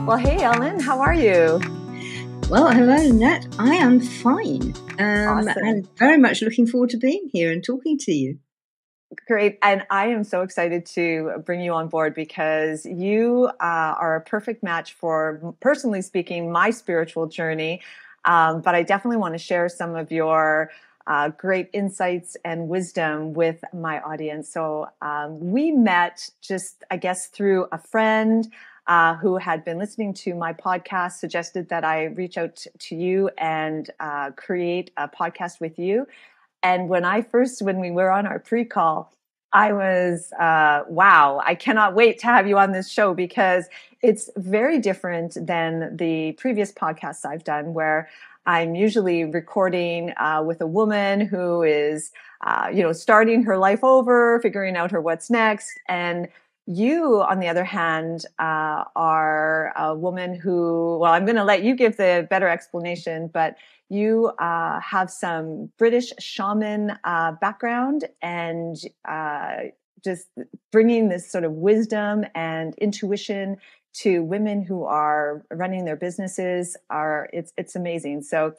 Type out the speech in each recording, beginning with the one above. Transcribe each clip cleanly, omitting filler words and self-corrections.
Well, hey, Ellen, how are you? Well, hello, Nat. I am fine. Awesome. And very much looking forward to being here and talking to you. Great. And I am so excited to bring you on board because you are a perfect match for, personally speaking, my spiritual journey. But I definitely want to share some of your great insights and wisdom with my audience. So we met just, I guess, through a friend who had been listening to my podcast, suggested that I reach out to you and create a podcast with you. And when we were on our pre-call, I was, wow, I cannot wait to have you on this show because it's very different than the previous podcasts I've done where I'm usually recording with a woman who is, starting her life over, figuring out her what's next. And you, on the other hand, are a woman who, well, I'm going to let you give the better explanation, but you have some British shaman background and just bringing this sort of wisdom and intuition to women who are running their businesses. It's amazing. So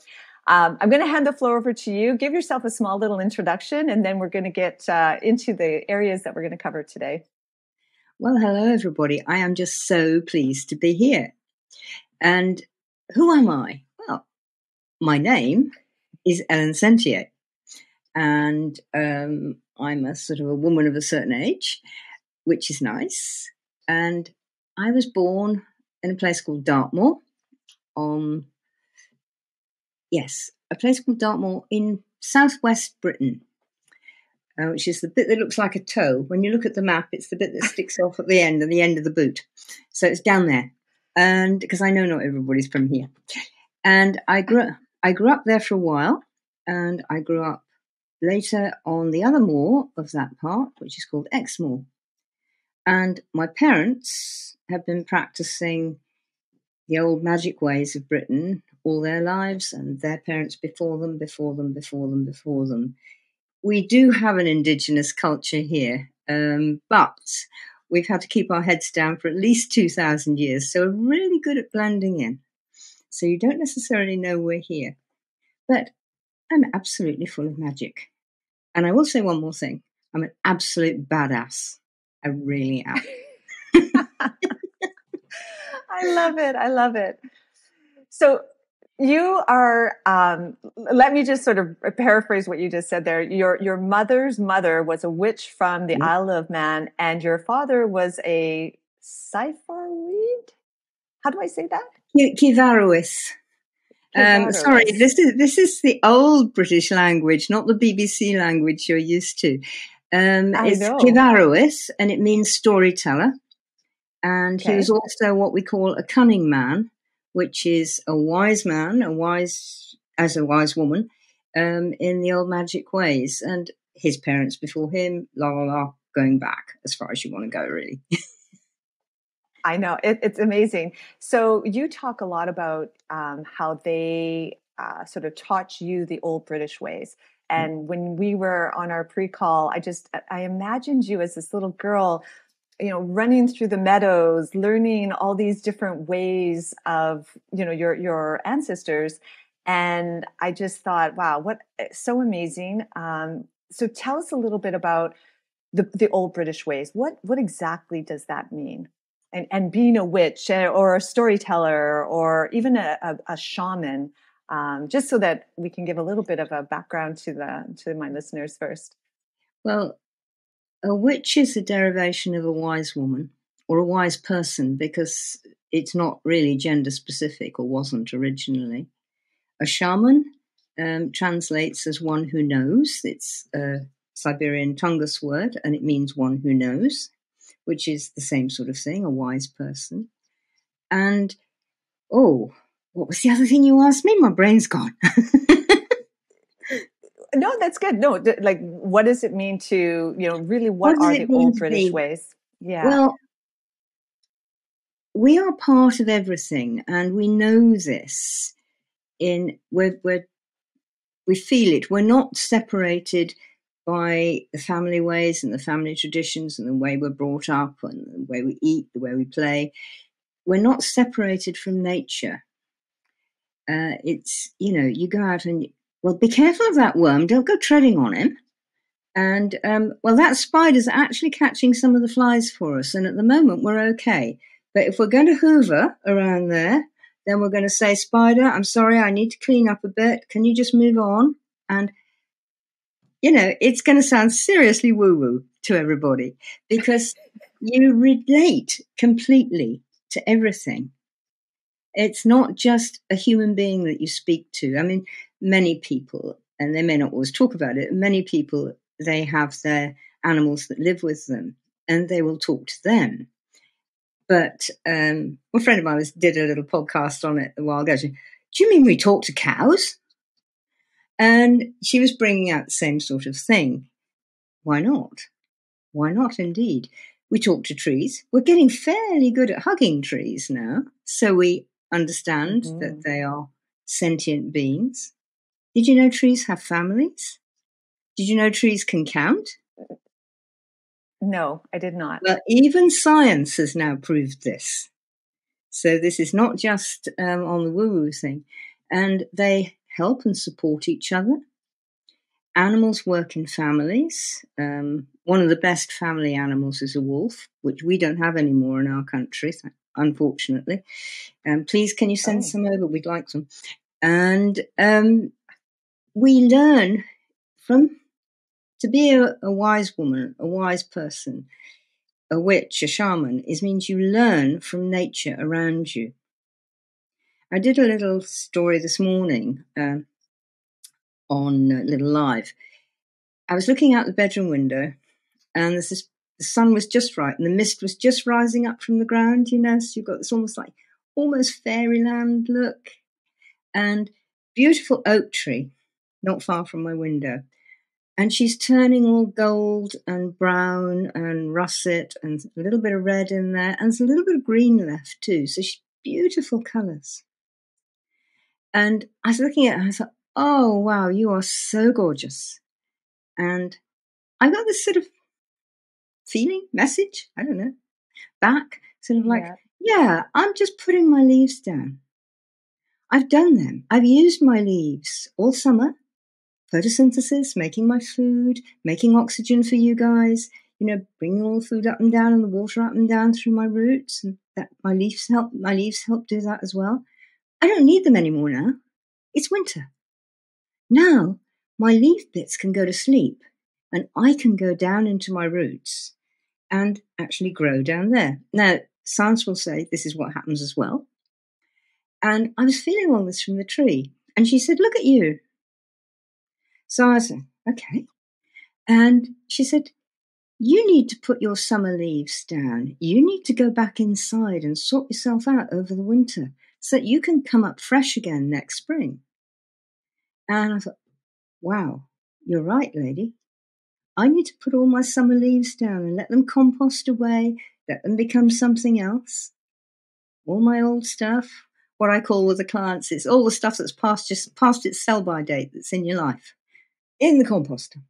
I'm going to hand the floor over to you. Give yourself a small little introduction, and then we're going to get into the areas that we're going to cover today. Well, hello, everybody. I am just so pleased to be here. And who am I? Well, my name is Elen Sentier, and I'm a sort of a woman of a certain age, which is nice. And I was born in a place called Dartmoor a place called Dartmoor in southwest Britain, which is the bit that looks like a toe. When you look at the map, it's the bit that sticks off at the end of the boot. So it's down there. And because I know not everybody's from here. And I grew up there for a while, and I grew up later on the other moor of that part, which is called Exmoor. And my parents have been practicing the old magic ways of Britain all their lives, and their parents before them. We do have an indigenous culture here, but we've had to keep our heads down for at least 2,000 years, so we're really good at blending in. So you don't necessarily know we're here. But I'm absolutely full of magic. And I will say one more thing. I'm an absolute badass. I really am. I love it. So you are, let me just sort of paraphrase what you just said there. Your mother's mother was a witch from the Isle of Man, and your father was a Cypherweed? How do I say that? Kivarowis. Sorry, this is the old British language, not the BBC language you're used to. It's Kivarowis, and it means storyteller. And he was also what we call a cunning man, which is a wise man, a wise woman, in the old magic ways. And his parents before him, going back as far as you want to go, really. I know, it's amazing. So you talk a lot about how they sort of taught you the old British ways. And when we were on our pre-call, I imagined you as this little girl, running through the meadows, learning all these different ways of, your ancestors. And I just thought, wow, what so amazing. So tell us a little bit about the old British ways. What exactly does that mean? And being a witch or a storyteller or even a shaman, just so that we can give a little bit of a background to my listeners first. Well, a witch is a derivation of a wise woman or a wise person because it's not really gender specific or wasn't originally. A shaman translates as one who knows. It's a Siberian Tungus word, and it means one who knows, which is the same sort of thing, a wise person. And, what was the other thing you asked me? My brain's gone. No, that's good. No, like, what does it mean to, really, what are the old British ways? Yeah. Well, we are part of everything, and we know this. We feel it. We're not separated by the family ways and the family traditions and the way we're brought up and the way we eat, the way we play. we're not separated from nature. It's, you go out and, well, be careful of that worm. Don't go treading on him. And, well, that spider's actually catching some of the flies for us. And at the moment, we're okay. But if we're going to hoover around there, then we're going to say, spider, I'm sorry, I need to clean up a bit. Can you just move on? And, it's going to sound seriously woo-woo to everybody because you relate completely to everything. It's not just a human being that you speak to. I mean, many people, and they may not always talk about it, many people, they have their animals that live with them and they will talk to them. But a friend of mine did a little podcast on it a while ago. She said, do you mean we talk to cows? And she was bringing out the same sort of thing. Why not? Why not, indeed? We talk to trees. We're getting fairly good at hugging trees now. So we understand that they are sentient beings. Did you know trees have families? Did you know trees can count? No, I did not. Well, even science has now proved this. So this is not just on the woo-woo thing. And they help and support each other. Animals work in families. One of the best family animals is a wolf, which we don't have anymore in our country, unfortunately. Please, can you send some over? We'd like some. And we learn to be a wise woman, a wise person, a witch, a shaman, means you learn from nature around you. I did a little story this morning on Little Live. I was looking out the bedroom window and the sun was just right and the mist was just rising up from the ground, so you've got this almost fairyland look, and beautiful oak tree not far from my window. And she's turning all gold and brown and russet and a little bit of red in there. And there's a little bit of green left too. So she's beautiful colours. And I was looking at her and I thought, oh, wow, you are so gorgeous. And I got this sort of message, I don't know, back, sort of like, yeah, I'm just putting my leaves down. I've done them. I've used my leaves all summer. Photosynthesis, making my food, making oxygen for you guys, bringing all the food up and down and the water up and down through my roots, and that my leaves help do that as well. I don't need them anymore now. It's winter. Now my leaf bits can go to sleep and I can go down into my roots and actually grow down there. Now, science will say this is what happens as well. And I was feeling all this from the tree. And she said, look at you. So I said, okay. And she said, you need to put your summer leaves down. You need to go back inside and sort yourself out over the winter so that you can come up fresh again next spring. And I thought, wow, you're right, lady. I need to put all my summer leaves down and let them compost away, let them become something else. All my old stuff, what I call with the clients, it's all the stuff that's past its sell-by date that's in your life, in the composter.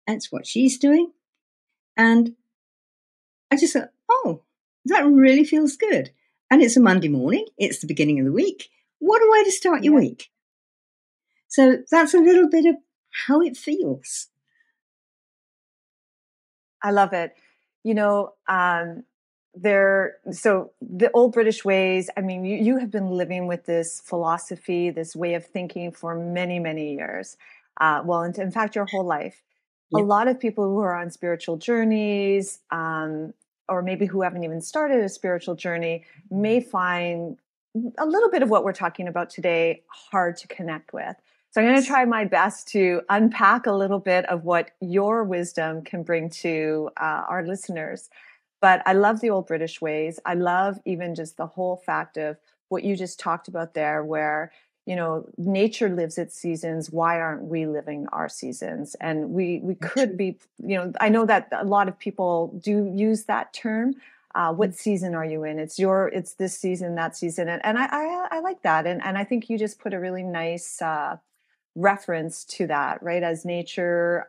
That's what she's doing. And I just thought, oh, that really feels good. And it's a Monday morning. It's the beginning of the week. What a way to start your week. So that's a little bit of how it feels. I love it. So the old British ways, I mean, you have been living with this philosophy, this way of thinking for many, many years. In fact, your whole life. Yep. A lot of people who are on spiritual journeys, or maybe who haven't even started a spiritual journey, may find a little bit of what we're talking about today hard to connect with. So I'm going to try my best to unpack a little bit of what your wisdom can bring to our listeners. But I love the old British ways. I love even just the whole fact of what you just talked about there, where, nature lives its seasons. Why aren't we living our seasons? And we could be, I know that a lot of people do use that term. What season are you in? It's this season, that season. And I like that. And I think you just put a really nice reference to that, right? As nature,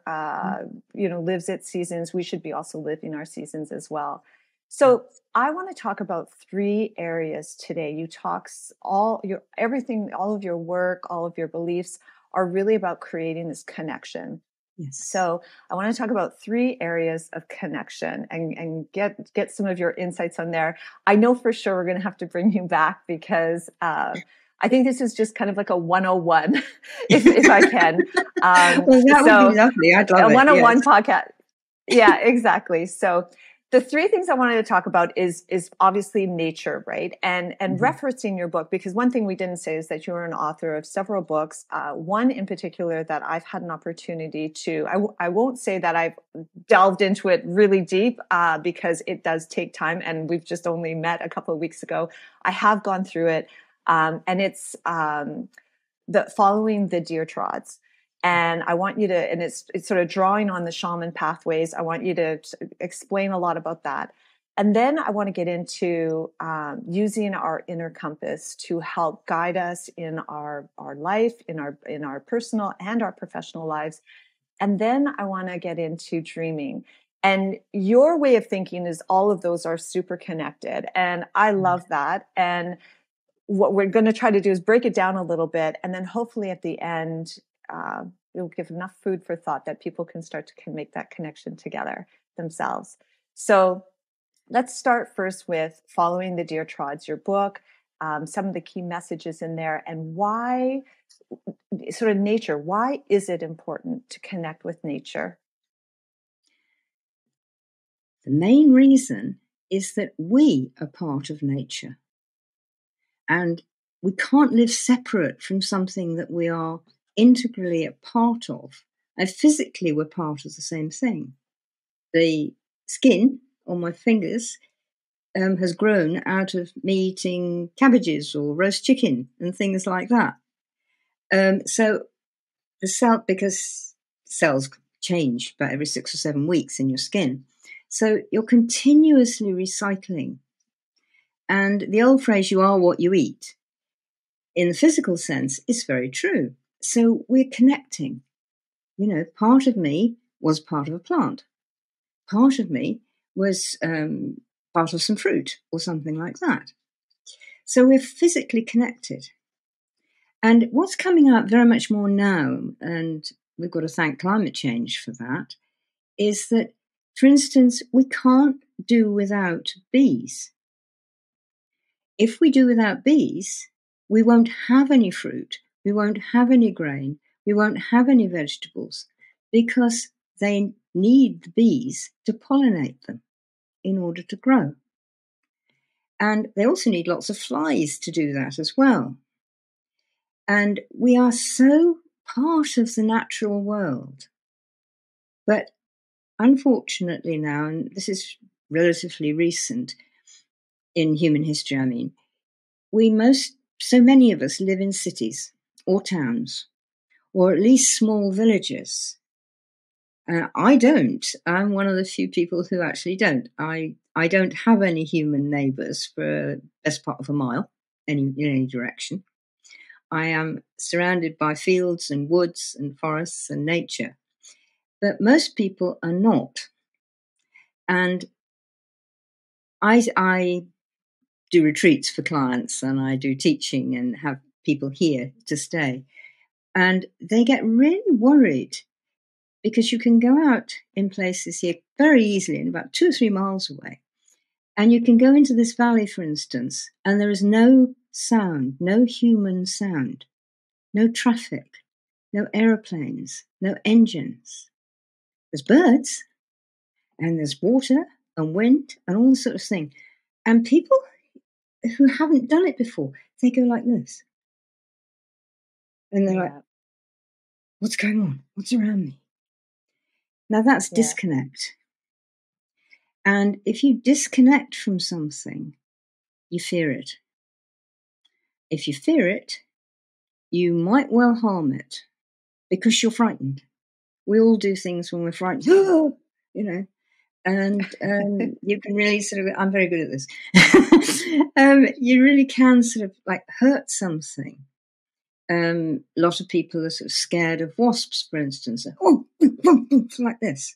lives its seasons, we should be also living our seasons as well. So I want to talk about three areas today. You talks all your everything, all of your work, all of your beliefs are really about creating this connection. Yes. So I want to talk about three areas of connection and get some of your insights on there. I know for sure we're going to have to bring you back because I think this is just kind of like a 101, if I can. Well, that would be So lovely. I'd love a it. Yes. 101 podcast. Yeah, exactly. So the three things I wanted to talk about is obviously nature, right? And Mhm. referencing your book, because one thing we didn't say is that you are an author of several books. One in particular that I've had an opportunity to, I won't say that I've delved into it really deep because it does take time, and we've just only met a couple of weeks ago. I have gone through it, and it's the following the deer trods. And I want you to, and it's sort of drawing on the shaman pathways. I want you to explain a lot about that. And then I want to get into using our inner compass to help guide us in our life, in our personal and our professional lives. And then I want to get into dreaming. And your way of thinking is all of those are super connected. And I love that. And what we're going to try to do is break it down a little bit. And then hopefully at the end, it'll give enough food for thought that people can start to make that connection together themselves. So let's start first with Following the Deer Trods, your book, some of the key messages in there, and why sort of nature. Why is it important to connect with nature? The main reason is that we are part of nature, and we can't live separate from something that we are integrally a part of. And physically, we're part of the same thing. The skin on my fingers has grown out of me eating cabbages or roast chicken and things like that. So the cell, because cells change about every 6 or 7 weeks in your skin, so you're continuously recycling. And the old phrase, you are what you eat, in the physical sense, is very true. So we're connecting. You know, part of me was part of a plant. Part of me was part of some fruit or something like that. So we're physically connected. And what's coming out very much more now, and we've got to thank climate change for that, is that, for instance, we can't do without bees. If we do without bees, we won't have any fruit, we won't have any grain, we won't have any vegetables, because they need the bees to pollinate them in order to grow. And they also need lots of flies to do that as well. And we are so part of the natural world. But unfortunately now, and this is relatively recent in human history, I mean, so many of us live in cities or towns, or at least small villages. I don't. I'm one of the few people who actually don't. I don't have any human neighbours for the best part of a mile in any direction. I am surrounded by fields and woods and forests and nature. But most people are not. And I do retreats for clients, and I do teaching and have people here to stay. And they get really worried because you can go out in places here very easily, in about 2 or 3 miles away. And you can go into this valley, for instance, and there is no sound, no human sound, no traffic, no aeroplanes, no engines. There's birds, and there's water and wind and all this sort of thing. And people who haven't done it before, they go like this. And they're like, Yeah, what's going on? What's around me? Now that's yeah, disconnect. And if you disconnect from something, you fear it. If you fear it, you might well harm it because you're frightened. We all do things when we're frightened, you know, and you can really sort of, I'm very good at this, you really can sort of like hurt something. A lot of people are sort of scared of wasps, for instance. Oh, like this.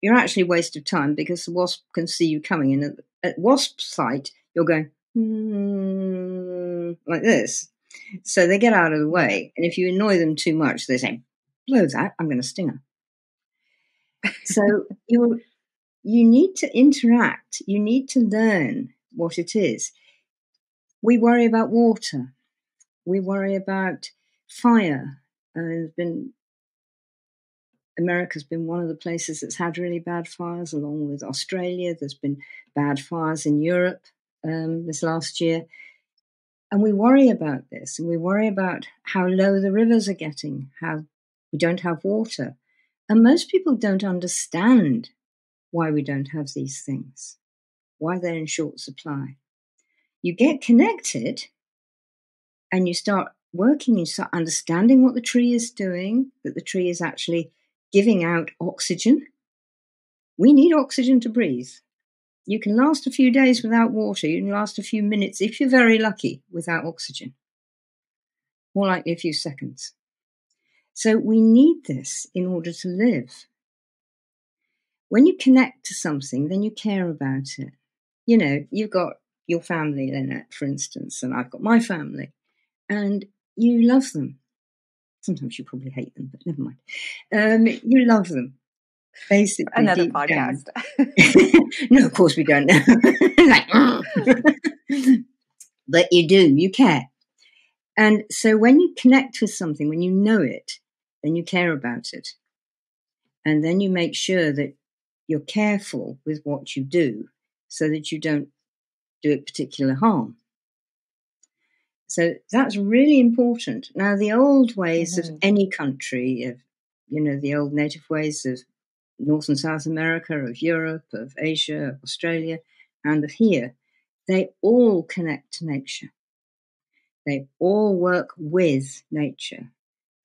you're actually a waste of time because the wasp can see you coming. And at wasp sight, you're going, like this. So they get out of the Yeah. way. And if you annoy them too much, they say, blow that, I'm going to sting her. So you need to interact. You need to learn what it is. We worry about water. We worry about fire. America's been one of the places that's had really bad fires, along with Australia. There's been bad fires in Europe this last year. And we worry about this, and we worry about how low the rivers are getting, how we don't have water. And most people don't understand why we don't have these things, why they're in short supply. You get connected and you start working, you start understanding what the tree is doing, that the tree is actually giving out oxygen. We need oxygen to breathe. You can last a few days without water. You can last a few minutes, if you're very lucky, without oxygen. More likely a few seconds. So we need this in order to live. When you connect to something, then you care about it. You know, you've got your family, Lynette, for instance, and I've got my family, and you love them. Sometimes you probably hate them, but never mind. You love them, basically, Another deep podcast. down. No, of course we don't know. But you do, you care. And so when you connect with something, when you know it, then you care about it. And then you make sure that you're careful with what you do so that you don't do it particular harm. So that's really important. Now, the old ways of any country, of, you know, the old native ways of North and South America, of Europe, of Asia, of Australia, and of here, they all connect to nature. They all work with nature.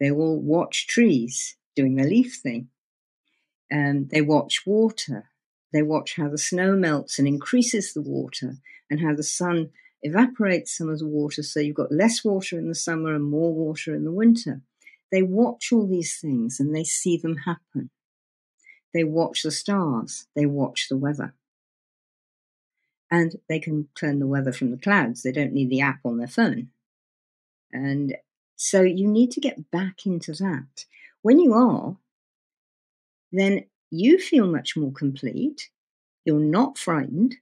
They all watch trees doing the leaf thing. They watch water. They watch how the snow melts and increases the water, and how the sun evaporates some of the water, so you've got less water in the summer and more water in the winter. They watch all these things and they see them happen. They watch the stars. They watch the weather. And they can turn the weather from the clouds. They don't need the app on their phone. And so you need to get back into that. When you are, then you feel much more complete. You're not frightened.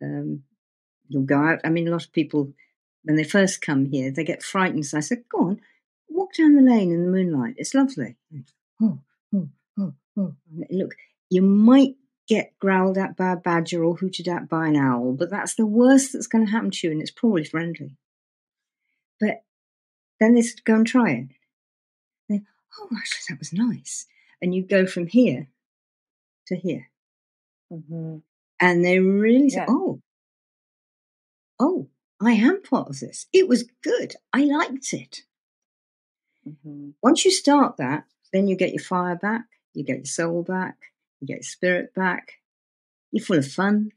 You'll go out. I mean, a lot of people, when they first come here, they get frightened. So I said, go on, walk down the lane in the moonlight. It's lovely. Oh, oh, oh, oh. Look, you might get growled at by a badger or hooted at by an owl, but that's the worst that's going to happen to you, and it's probably friendly. But then they said, go and try it. They, oh, actually, that was nice. And you go from here to here. Mm-hmm. And they really say, oh, I am part of this. It was good. I liked it. Mm-hmm. Once you start that, then you get your fire back, you get your soul back, you get your spirit back. You're full of fun,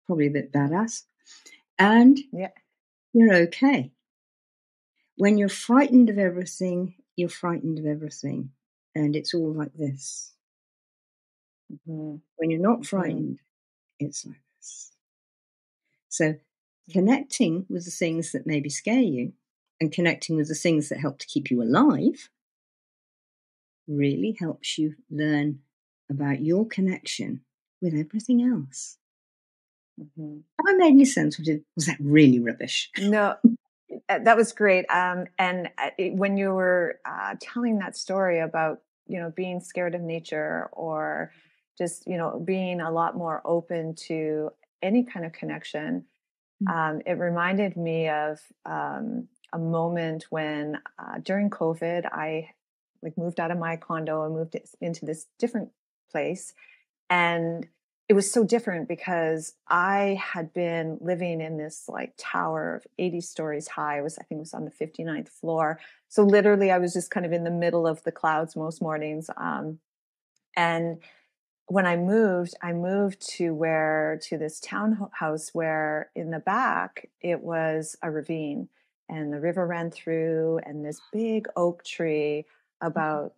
probably a bit badass, and you're okay. When you're frightened of everything, you're frightened of everything. And it's all like this. Mm-hmm. When you're not frightened, it's like this. So connecting with the things that maybe scare you and connecting with the things that help to keep you alive really helps you learn about your connection with everything else. Mm-hmm. Have I made any sense? Was that really rubbish? No, that was great. And when you were telling that story about, you know, being scared of nature, or just, you know, being a lot more open to any kind of connection, it reminded me of a moment when during COVID, I moved out of my condo and moved into this different place. And it was so different because I had been living in this tower of 80 stories high. I think it was on the 59th floor. So literally I was just kind of in the middle of the clouds most mornings. And when I moved to this townhouse where in the back, it was a ravine and the river ran through, and this big oak tree about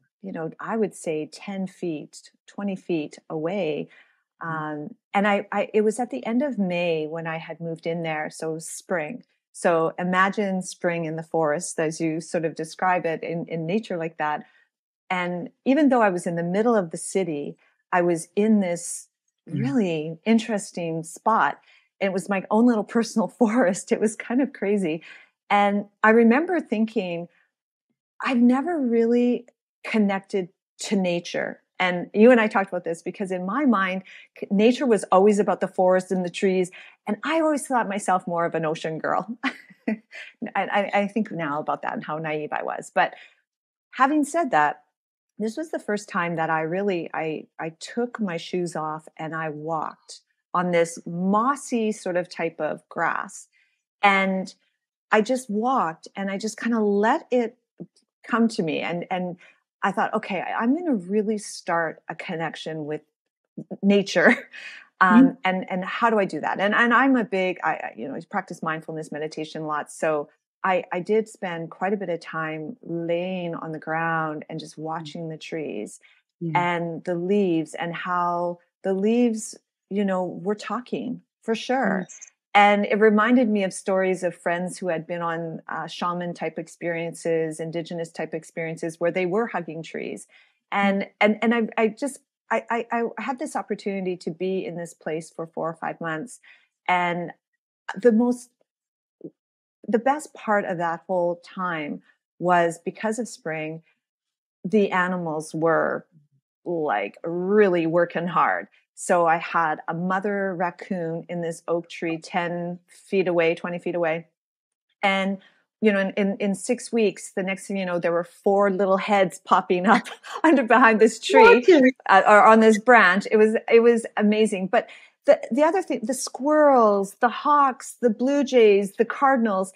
I would say 10 feet, 20 feet away. And it was at the end of May when I had moved in there. So it was spring. So imagine spring in the forest as you sort of describe it in nature like that. And even though I was in the middle of the city, I was in this really interesting spot. It was my own little personal forest. It was kind of crazy. And I remember thinking, I've never really connected to nature. And you and I talked about this because in my mind, nature was always about the forest and the trees. And I always thought myself more of an ocean girl. I think now about that and how naive I was. But having said that, this was the first time that I took my shoes off and I walked on this mossy sort of type of grass. And I just walked and I just kind of let it come to me. And I thought, okay, I'm going to really start a connection with nature. And how do I do that? And I'm a big, I practice mindfulness meditation lots. So I did spend quite a bit of time laying on the ground and just watching the trees and the leaves and how the leaves, were talking for sure. And it reminded me of stories of friends who had been on shaman type experiences, indigenous type experiences where they were hugging trees. And I had this opportunity to be in this place for 4 or 5 months. And the best part of that whole time was because of spring, the animals were like really working hard. So I had a mother raccoon in this oak tree, 10 feet away, 20 feet away. And, in 6 weeks, the next thing you know, there were 4 little heads popping up behind this tree or on this branch. It was amazing. But the other thing, the squirrels, the hawks, the blue jays, the cardinals,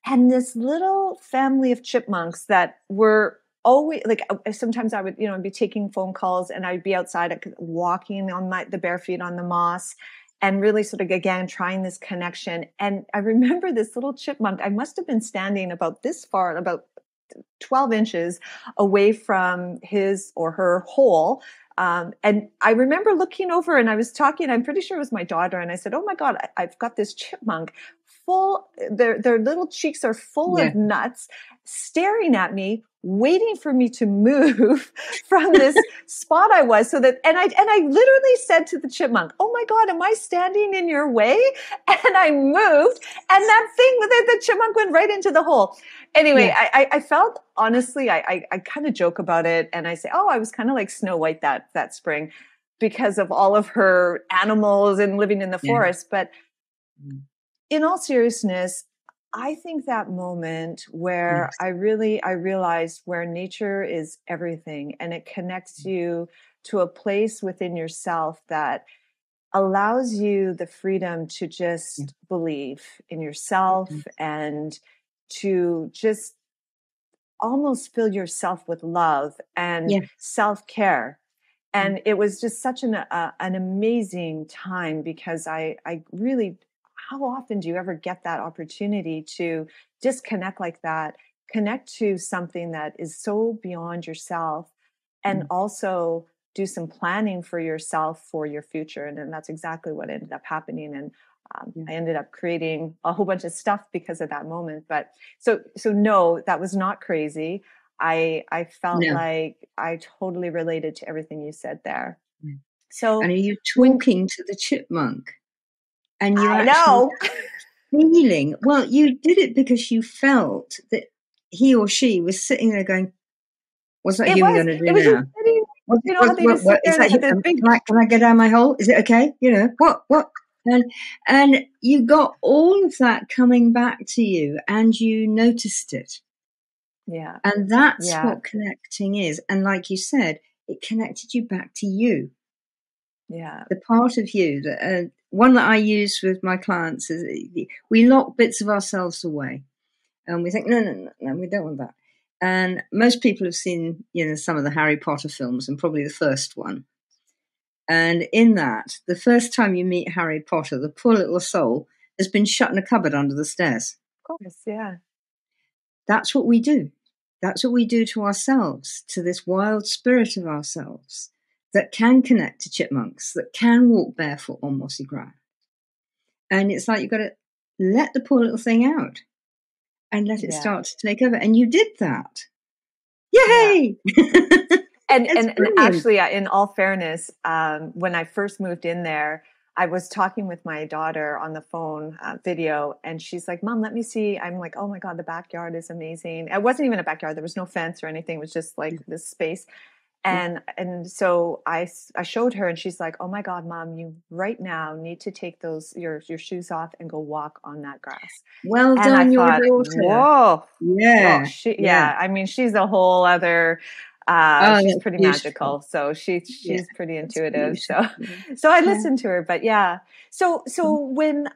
and this little family of chipmunks that were always like, sometimes I would, be taking phone calls and I'd be outside walking on the bare feet on the moss and really sort of, again, trying this connection. And I remember this little chipmunk, I must have been standing about this far, about 12 inches away from his or her hole. And I remember looking over and I was talking, I'm pretty sure it was my daughter. And I said, oh my God, I've got this chipmunk their little cheeks are full of nuts, staring at me, waiting for me to move from this spot I was. And I literally said to the chipmunk, oh my God, am I standing in your way? And I moved and that thing with the chipmunk went right into the hole. Anyway, I felt, honestly, I kind of joke about it. And I say, oh, I was kind of like Snow White that spring because of all of her animals and living in the forest. But in all seriousness, I think that moment where I realized where nature is everything and it connects you to a place within yourself that allows you the freedom to just believe in yourself and to just almost fill yourself with love and self-care. And it was just such an amazing time because I really, how often do you ever get that opportunity to disconnect like that, connect to something that is so beyond yourself and also do some planning for yourself for your future. And then that's exactly what ended up happening. And I ended up creating a whole bunch of stuff because of that moment. But so no, that was not crazy. I felt like I totally related to everything you said there. So, and are you talking to the chipmunk? And you I actually know. feeling, well, you did it because you felt that he or she was sitting there going, what's that human going to do now? Sitting, how they just sit there and have this big... Can I get out of my hole? Is it okay? What? And you got all of that coming back to you and you noticed it. Yeah. And that's what connecting is. And like you said, it connected you back to you. Yeah. The part of you that one that I use with my clients is we lock bits of ourselves away and we think, no, we don't want that. And most people have seen, some of the Harry Potter films and probably the first one. And in that, the first time you meet Harry Potter, the poor little soul has been shut in a cupboard under the stairs. Of course, yeah. That's what we do. That's what we do to ourselves, to this wild spirit of ourselves that can connect to chipmunks, that can walk barefoot on mossy ground. And it's like you've got to let the poor little thing out and let it start to take over. And you did that. Yay! Yeah. And actually, in all fairness, when I first moved in there, I was talking with my daughter on the phone video, and she's like, "Mom, let me see." I'm like, "Oh my God, the backyard is amazing." It wasn't even a backyard. There was no fence or anything. It was just like this space. And so I showed her, and she's like, "Oh my God, Mom, you right now need to take your shoes off and go walk on that grass." Well And I done, your thought, daughter. whoa, Yeah. yeah. I mean, she's a whole other. She's pretty beautiful. magical, so she's pretty intuitive. Beautiful. So I listened to her, but yeah. So when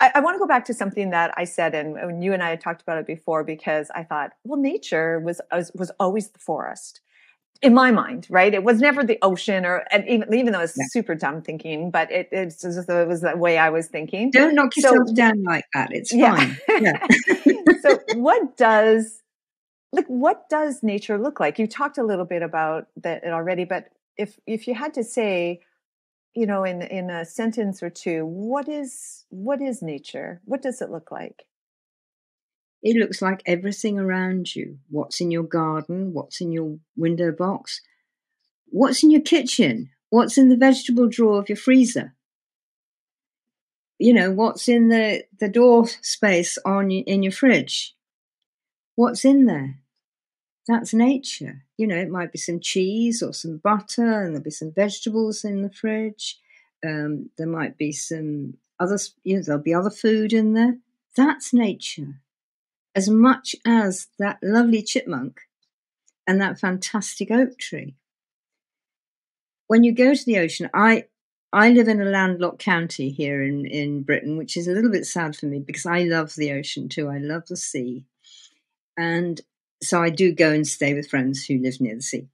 I want to go back to something that I said, and when you and I had talked about it before, because I thought, well, nature was always the forest in my mind, right? It was never the ocean, and even though it's super dumb thinking, but it was the way I was thinking. Don't knock yourself down like that. It's fine. Yeah. So what does nature look like? You talked a little bit about that already, but if you had to say, in a sentence or two, what is nature? What does it look like? It looks like everything around you. What's in your garden? What's in your window box? What's in your kitchen? What's in the vegetable drawer of your freezer? What's in the door space in your fridge? What's in there? That's nature. It might be some cheese or some butter, and there'll be some vegetables in the fridge. There might be some other, there'll be other food in there. That's nature. As much as that lovely chipmunk and that fantastic oak tree. When you go to the ocean, I live in a landlocked county here in Britain, which is a little bit sad for me because I love the ocean too. I love the sea. And so I do go and stay with friends who live near the sea.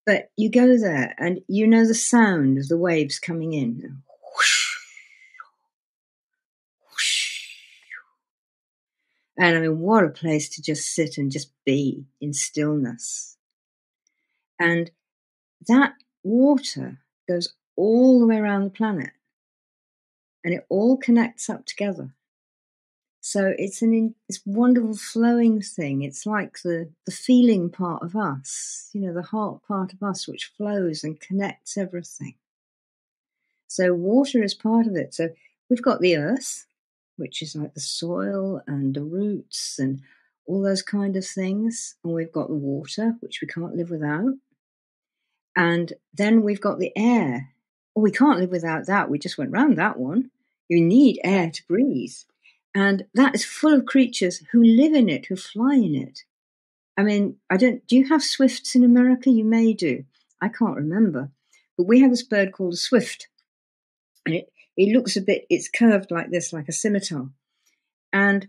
But you go there and the sound of the waves coming in. Whoosh, whoosh. And I mean, what a place to just sit and just be in stillness. And that water goes all the way around the planet and it all connects up together. So it's this wonderful flowing thing. It's like the feeling part of us, the heart part of us, which flows and connects everything. So water is part of it. So we've got the earth, which is like the soil and the roots and all those kind of things. And we've got the water, which we can't live without. And then we've got the air. Well, we can't live without that. We just went round that one. You need air to breathe. And that is full of creatures who live in it, who fly in it. I mean, do you have swifts in America? You may do. I can't remember. But we have this bird called a swift. And it looks it's curved like this, like a scimitar. And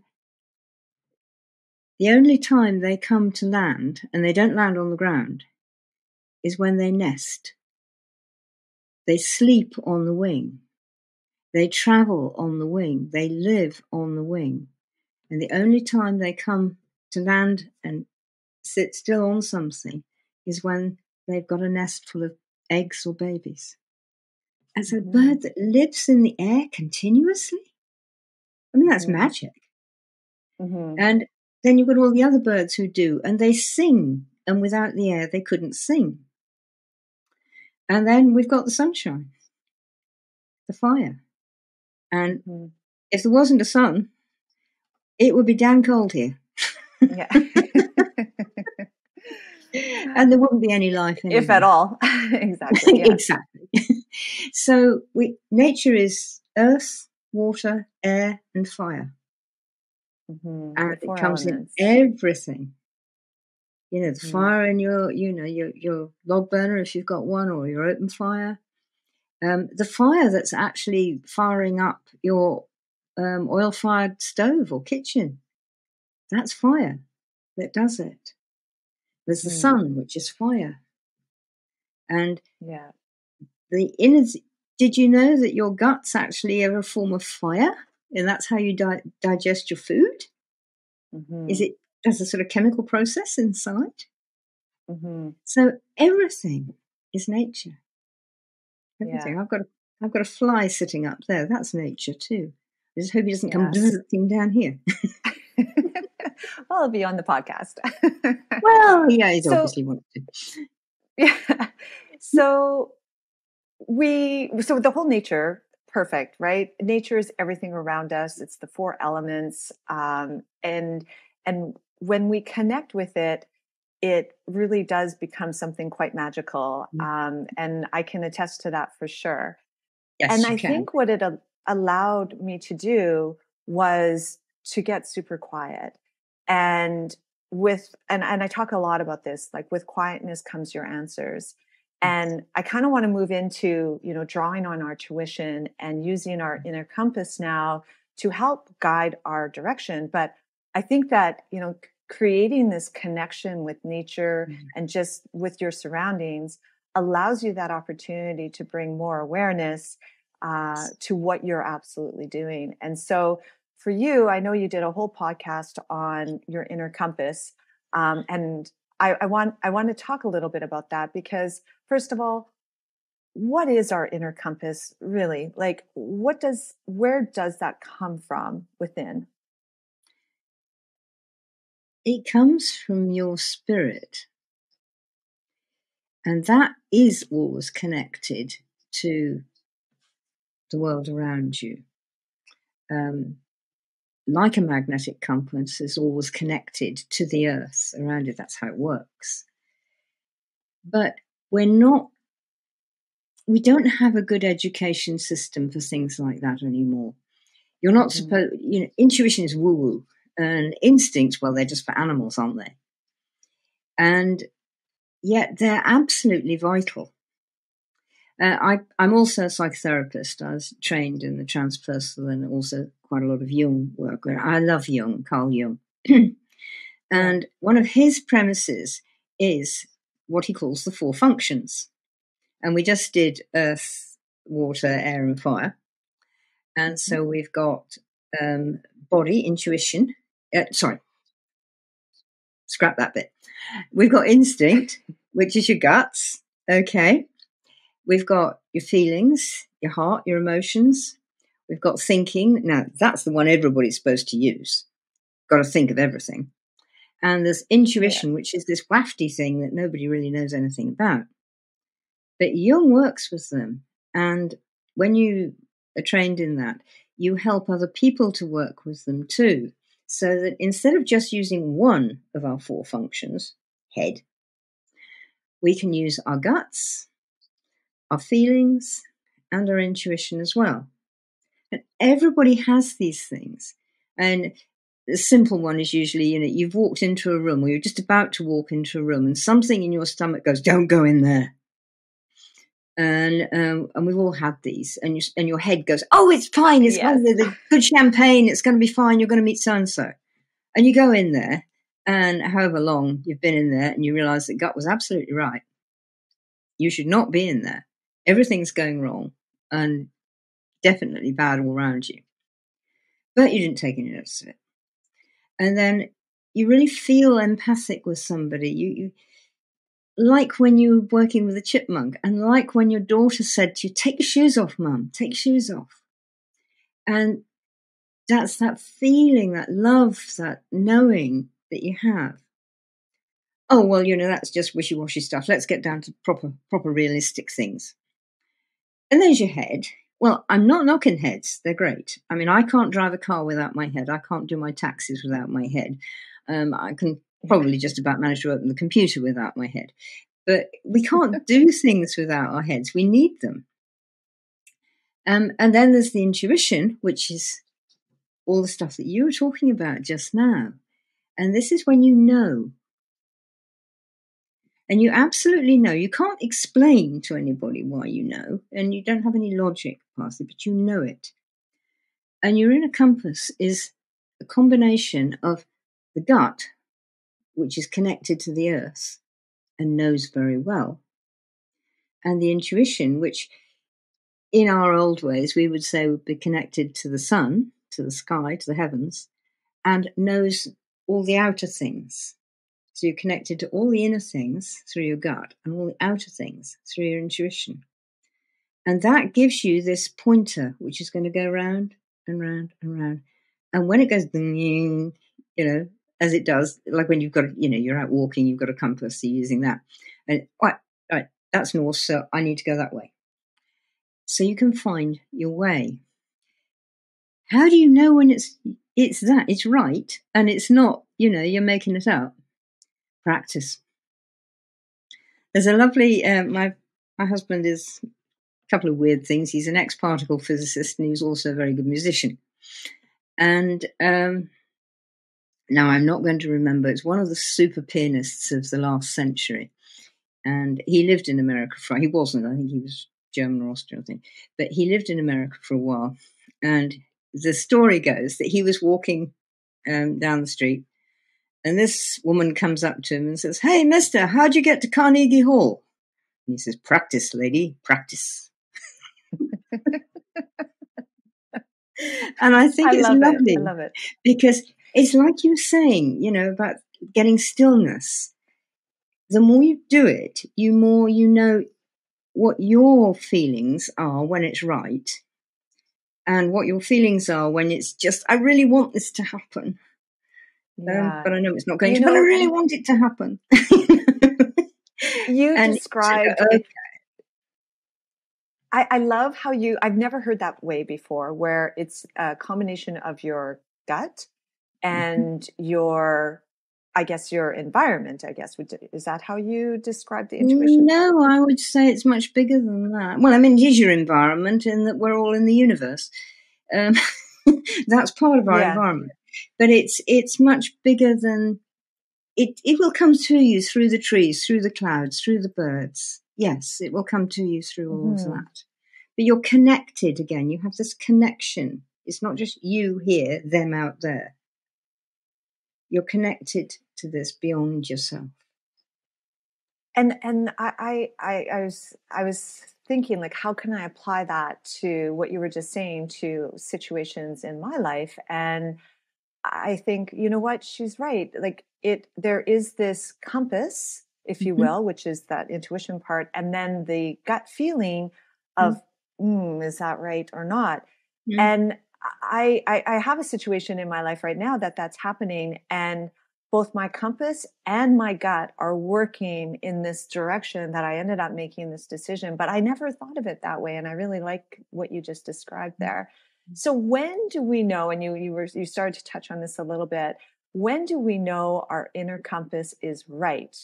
the only time they come to land, and they don't land on the ground, is when they nest. They sleep on the wing. They travel on the wing. They live on the wing. And the only time they come to land and sit still on something is when they've got a nest full of eggs or babies. And so a bird that lives in the air continuously, I mean, that's magic. And then you've got all the other birds who do, and they sing. And without the air, they couldn't sing. And then we've got the sunshine, the fire. And if there wasn't a sun, it would be damn cold here. Yeah. And there wouldn't be any life anywhere. If at all. Exactly. Yeah. Exactly. So nature is earth, water, air, and fire. And it comes elements in everything. The fire in your log burner, if you've got one, or your open fire. The fire that's actually firing up your oil-fired stove or kitchen, that's fire that does it. There's the sun, which is fire. And did you know that your guts actually are a form of fire? And that's how you digest your food? Is it there's a sort of chemical process inside. Mm-hmm. So everything is nature. Everything. Yeah. I've got a fly sitting up there. That's nature too. I just hope he doesn't come Yes. visiting down here. Well, it'll be on the podcast. Well, yeah, he's So, obviously wants to. yeah. So so the whole nature, perfect, right? Nature is everything around us. It's the four elements. And when we connect with it, it really does become something quite magical. And I can attest to that for sure. And Yes, you I can. think what it allowed me to do was to get super quiet. And and I talk a lot about this, like with quietness comes your answers. And I kind of want to move into, drawing on our tuition and using our inner compass now to help guide our direction. But I think that, creating this connection with nature and just with your surroundings allows you that opportunity to bring more awareness to what you're absolutely doing. And so for you, I know you did a whole podcast on your inner compass. And I want to talk a little bit about that because, first of all, what is our inner compass really? Like, where does that come from within? It comes from your spirit. And that is always connected to the world around you. Like a magnetic compass is always connected to the earth around it. That's how it works. But we don't have a good education system for things like that anymore. You're not supposed, intuition is woo-woo, and instincts, well, they're just for animals, aren't they? And yet they're absolutely vital. I'm also a psychotherapist. I was trained in the transpersonal and also quite a lot of Jung work. I love Jung, Carl Jung. And one of his premises is what he calls the four functions. And we just did earth, water, air, and fire. And so we've got body, intuition. Scrap that bit. We've got instinct, which is your guts. Okay. We've got your feelings, your heart, your emotions. We've got thinking. Now, that's the one everybody's supposed to use. Got to think of everything. And there's intuition, which is this wafty thing that nobody really knows anything about. But Jung works with them. And when you are trained in that, you help other people to work with them too. So that instead of just using one of our four functions, head, we can use our guts, our feelings, and our intuition as well. And everybody has these things. And the simple one is usually, you've walked into a room or you're just about to walk into a room and something in your stomach goes, don't go in there. And we've all had these. And your head goes, oh, it's fine. It's fine. The good champagne. It's going to be fine. You're going to meet so-and-so. And you go in there and however long you've been in there and you realize that gut was absolutely right. You should not be in there. Everything's going wrong and definitely bad all around you. But you didn't take any notice of it. And then you really feel empathic with somebody. You like when you were working with a chipmunk and like when your daughter said to you, take your shoes off, Mum, take your shoes off. And that's that feeling, that love, that knowing that you have. Oh, well, that's just wishy-washy stuff. Let's get down to proper realistic things. And there's your head. Well, I'm not knocking heads. They're great. I mean, I can't drive a car without my head. I can't do my taxes without my head. I can probably just about manage to open the computer without my head. But we can't do things without our heads. We need them. And then there's the intuition, which is all the stuff that you were talking about just now. And this is when you know. And you absolutely know. You can't explain to anybody why you know, and you don't have any logic past it, but you know it. And your inner compass is a combination of the gut, which is connected to the earth and knows very well, and the intuition, which in our old ways we would say would be connected to the sun, to the sky, to the heavens, and knows all the outer things. So you're connected to all the inner things through your gut and all the outer things through your intuition. And that gives you this pointer, which is going to go round and round and round. And when it goes, you know, as it does, like when you've got, you know, you're out walking, you've got a compass, so you're using that. And right, that's north, so I need to go that way. So you can find your way. How do you know when it's right, and it's not, you know, you're making it up? Practice. There's a lovely, my husband is a couple of weird things. He's an ex-particle physicist, and he's also a very good musician. And now I'm not going to remember, it's one of the super pianists of the last century. And he lived in America he wasn't, I think he was German or Austrian, I think. But he lived in America for a while. And the story goes that he was walking down the street, and this woman comes up to him and says, "Hey, mister, how'd you get to Carnegie Hall?" And he says, "Practice, lady, practice." And I think it's lovely. I love it. Because it's like you were saying, you know, about getting stillness. The more you do it, the more you know what your feelings are when it's right, and what your feelings are when it's just, I really want this to happen. Yeah. But I know it's not going to, but I really want it to happen. You described okay. I love how I've never heard that way before, where it's a combination of your gut and your, I guess, your environment, I guess. Is that how you describe the intuition? No, I would say it's much bigger than that. Well, I mean, it is your environment in that we're all in the universe. That's part of our environment. But it's much bigger than, it will come to you through the trees, through the clouds, through the birds. Yes, it will come to you through all of that. But you're connected again. You have this connection. It's not just you here, them out there. You're connected to this beyond yourself. And I was thinking, like, how can I apply that to what you were just saying to situations in my life? And I think, you know what, she's right. Like, there is this compass, if you will, which is that intuition part, and then the gut feeling of, is that right or not? And I have a situation in my life right now that's happening, and both my compass and my gut are working in this direction that I ended up making this decision, but I never thought of it that way. And I really like what you just described there. So when do we know, and you started to touch on this a little bit, when do we know our inner compass is right?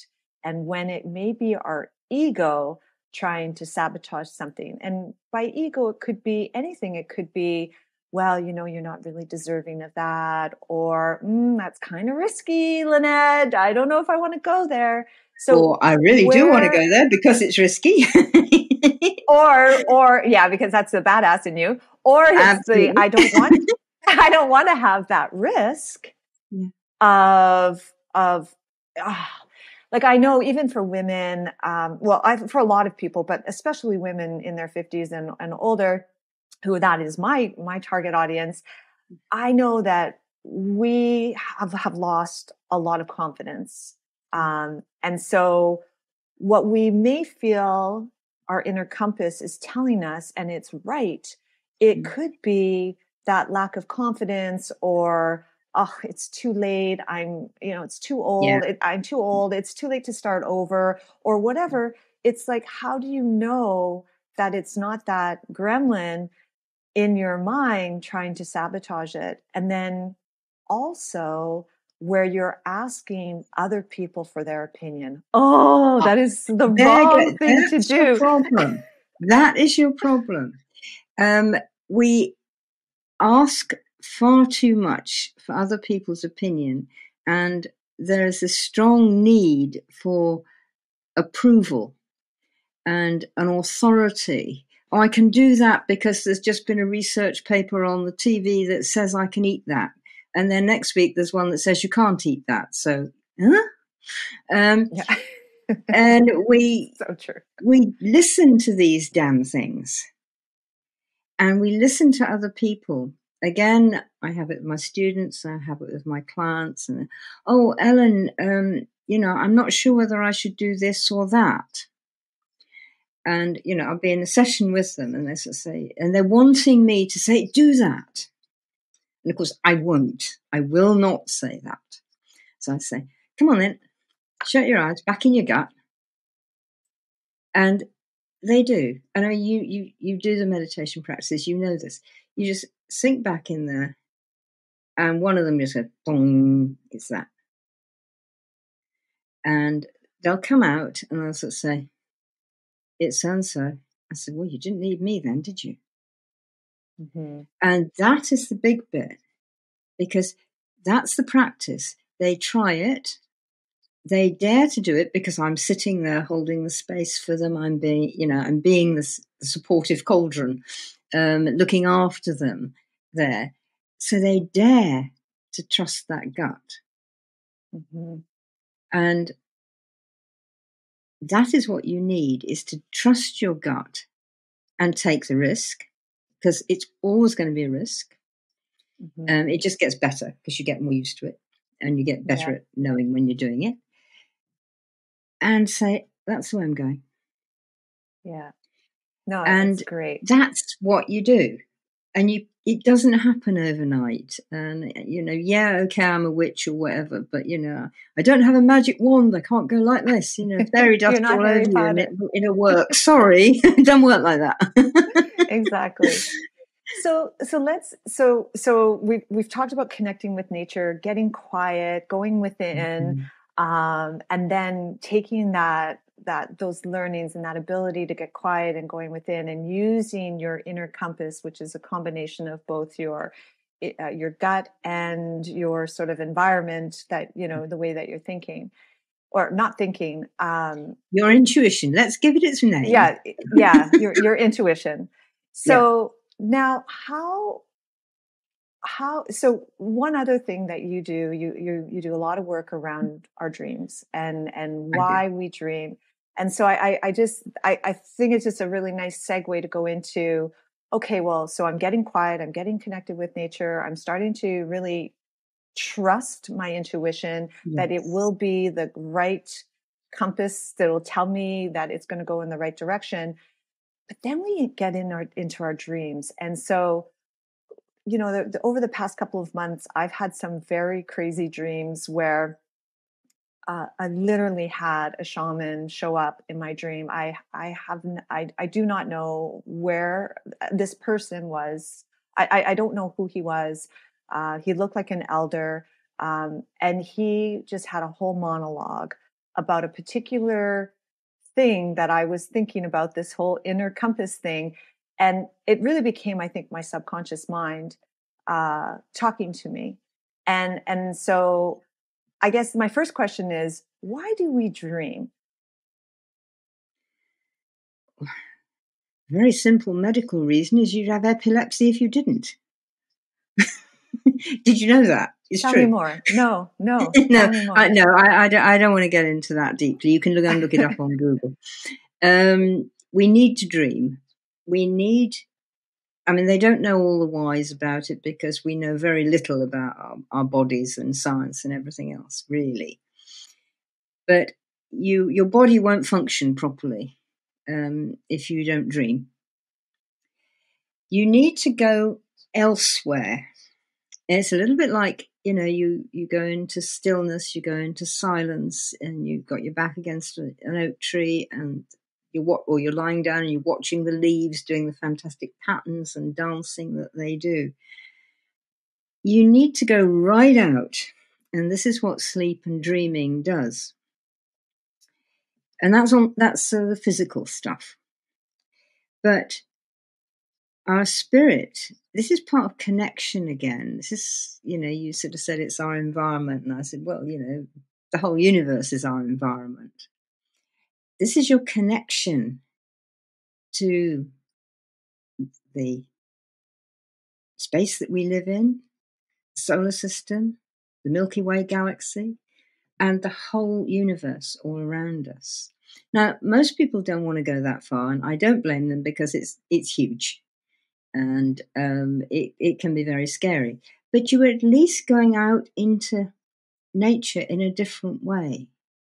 And when it may be our ego trying to sabotage something. And by ego, it could be anything. It could be, well, you know, you're not really deserving of that, or that's kind of risky, Lynette. I don't know if I want to go there. So I really do want to go there because it's risky. or yeah, because that's the badass in you. Or it's I don't want to have that risk of like, I know even for women, for a lot of people, but especially women in their 50s and older, who that is my target audience, I know that we have lost a lot of confidence. And so what we may feel our inner compass is telling us, and it's right, it could be that lack of confidence, or, oh, it's too late. It's too old. I'm too old. It's too late to start over, or whatever. It's like, how do you know that it's not that gremlin in your mind trying to sabotage it? And then also where you're asking other people for their opinion. Oh, that is the wrong thing to do. Your problem. That is your problem. We ask far too much for other people's opinion, and there is a strong need for approval and an authority. Oh, I can do that because there's just been a research paper on the TV that says I can eat that. And then next week there's one that says you can't eat that. So, and we so true. We listen to these damn things, and we listen to other people again, I have it with my students, I have it with my clients, and oh, Ellen, I'm not sure whether I should do this or that. And, I'll be in a session with them and they sort of say, and they're wanting me to say, do that. And of course, I won't. I will not say that. So I say, come on then, shut your eyes, back in your gut. And they do. I know you do the meditation practices, you know this. You just sink back in there, and one of them just goes, boom, it's that. And they'll come out and they'll sort of say, it's so-and-so. I said, well, you didn't need me then, did you? Mm-hmm. And that is the big bit, because that's the practice. They try it. They dare to do it because I'm sitting there holding the space for them. I'm being the supportive cauldron, looking after them there. So they dare to trust that gut. Mm-hmm. And that is what you need, is to trust your gut and take the risk, because it's always going to be a risk. Mm-hmm. It just gets better because you get more used to it and you get better Yeah. at knowing when you're doing it. And say, that's the way I'm going. Yeah. No, And it's great. that's what you do. And it doesn't happen overnight. And, okay, I'm a witch or whatever, but, I don't have a magic wand. I can't go like this, fairy dust You're not all over Harry you and Potter. it'll work. Sorry, it doesn't work like that. Exactly. So we've talked about connecting with nature, getting quiet, going within, Mhm. and then taking those learnings and that ability to get quiet and going within and using your inner compass, which is a combination of both your gut and your sort of environment, that the way that you're thinking or not thinking. Your intuition. Let's give it its name. Yeah, your intuition. Yeah. So now so one other thing that you do, you do a lot of work around our dreams and I do. why we dream. And so I think it's just a really nice segue to go into, okay, well, so I'm getting quiet, I'm getting connected with nature, I'm starting to really trust my intuition that it Yes. will be the right compass that will tell me that it's going to go in the right direction. But then we get into our dreams. And so, over the past couple of months, I've had some very crazy dreams where I literally had a shaman show up in my dream. I do not know where this person was. I don't know who he was. He looked like an elder, and he just had a whole monologue about a particular thing that I was thinking about, this whole inner compass thing. And it really became, I think, my subconscious mind talking to me. And so I guess my first question is, why do we dream? Very simple medical reason is you'd have epilepsy if you didn't. Did you know that? It's Tell me true. more. No, No, tell me more. I don't want to get into that deeply. You can look it up on Google. We need to dream. They don't know all the whys about it because we know very little about our bodies and science and everything else, really. But your body won't function properly if you don't dream. You need to go elsewhere. And it's a little bit like, you go into stillness, you go into silence, and you've got your back against an oak tree, and you're lying down and you're watching the leaves doing the fantastic patterns and dancing that they do. You need to go right out. And this is what sleep and dreaming does. And that's the physical stuff. But our spirit, this is part of connection again. This is, you sort of said it's our environment. And I said, well, the whole universe is our environment. This is your connection to the space that we live in, the solar system, the Milky Way galaxy, and the whole universe all around us. Now, most people don't want to go that far, and I don't blame them because it's huge. and it can be very scary. But you're at least going out into nature in a different way,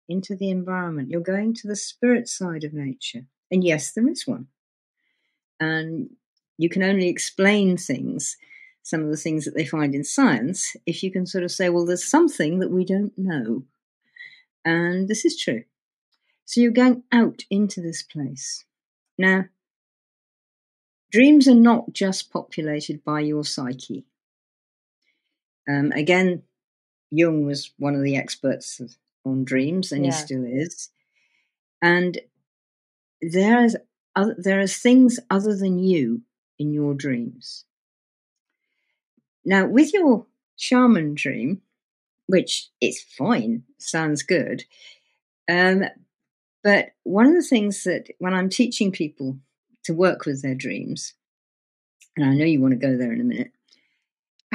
into the environment. You're going to the spirit side of nature. And yes, there is one. And you can only explain things, some of the things that they find in science, if you can sort of say, well, there's something that we don't know. And this is true. So you're going out into this place. Now, dreams are not just populated by your psyche. Again, Jung was one of the experts on dreams, and he still is. And there are things other than you in your dreams. Now, with your shaman dream, which is fine, sounds good, but one of the things that when I'm teaching people to work with their dreams, and I know you want to go there in a minute,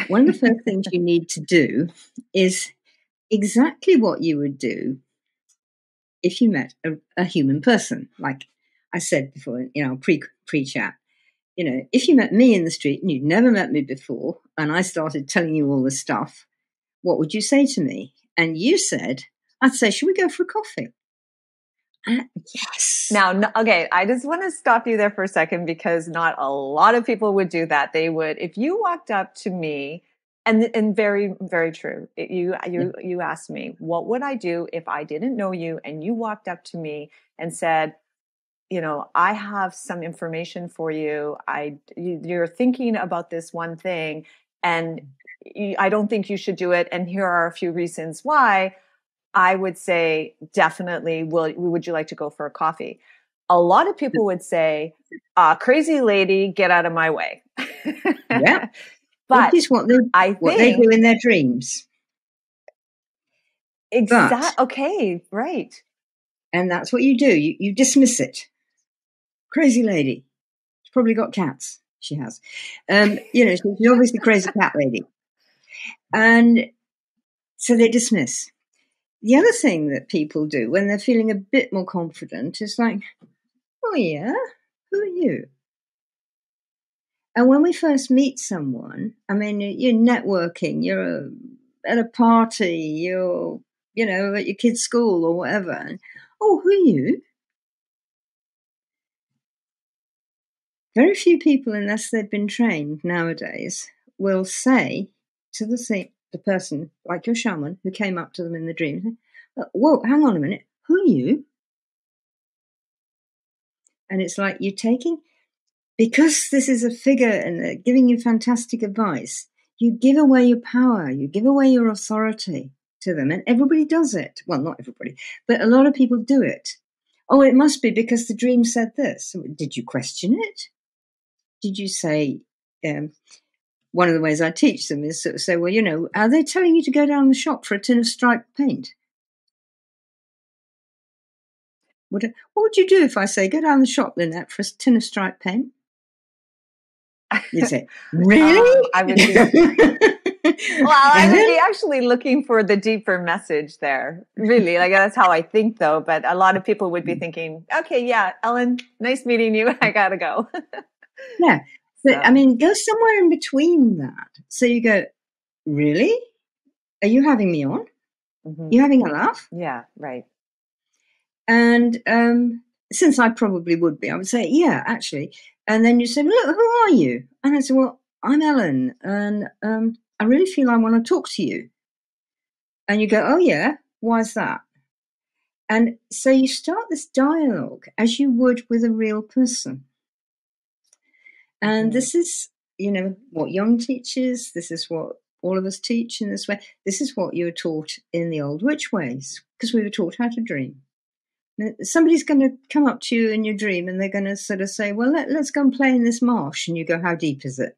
one of the first things you need to do is exactly what you would do if you met a human person. Like I said before, pre-chat, if you met me in the street and you'd never met me before, and I started telling you all this stuff, what would you say to me? And you said, I'd say, should we go for a coffee? Yes. Now, okay, I just want to stop you there for a second, because not a lot of people would do that. They would, if you walked up to me, and very, very true. You asked me, what would I do if I didn't know you and you walked up to me and said, I have some information for you. You're thinking about this one thing, and I don't think you should do it. And here are a few reasons why. I would say, definitely, would you like to go for a coffee? A lot of people would say, crazy lady, get out of my way. Yeah. But which is what they do in their dreams. Exactly. Okay, right. And that's what you do. You dismiss it. Crazy lady. She's probably got cats. She has. She's obviously a crazy cat lady. And so they dismiss. The other thing that people do when they're feeling a bit more confident is like, oh yeah, who are you? And when we first meet someone, I mean, you're networking, you're at a party, you're, at your kid's school or whatever. And, oh, who are you? Very few people, unless they've been trained nowadays, will say to the person, like your shaman, who came up to them in the dream, whoa, hang on a minute, who are you? And it's like you're taking, because this is a figure and they're giving you fantastic advice, you give away your power, you give away your authority to them. And everybody does it. Well, not everybody, but a lot of people do it. Oh, it must be because the dream said this. Did you question it? Did you say, one of the ways I teach them is sort of say, well, are they telling you to go down the shop for a tin of striped paint? What would you do if I say, go down the shop, Lynette, for a tin of striped paint? You say, really? I would be, I would be actually looking for the deeper message there. Really, like that's how I think, though. But a lot of people would be thinking, okay, yeah, Ellen, nice meeting you. I gotta go. Yeah, but I mean, go somewhere in between that. So you go, really? Are you having me on? Mm-hmm. You having a laugh? Yeah, right. And since I probably would be, I would say, yeah, actually. And then you say, look, who are you? And I say, well, I'm Ellen, and I really feel I want to talk to you. And you go, oh, yeah, why is that? And so you start this dialogue as you would with a real person. And this is, what Jung teaches. This is what all of us teach in this way. This is what you were taught in the old witch ways, because we were taught how to dream. Somebody's going to come up to you in your dream and they're going to sort of say, well, let's go and play in this marsh. And you go, how deep is it?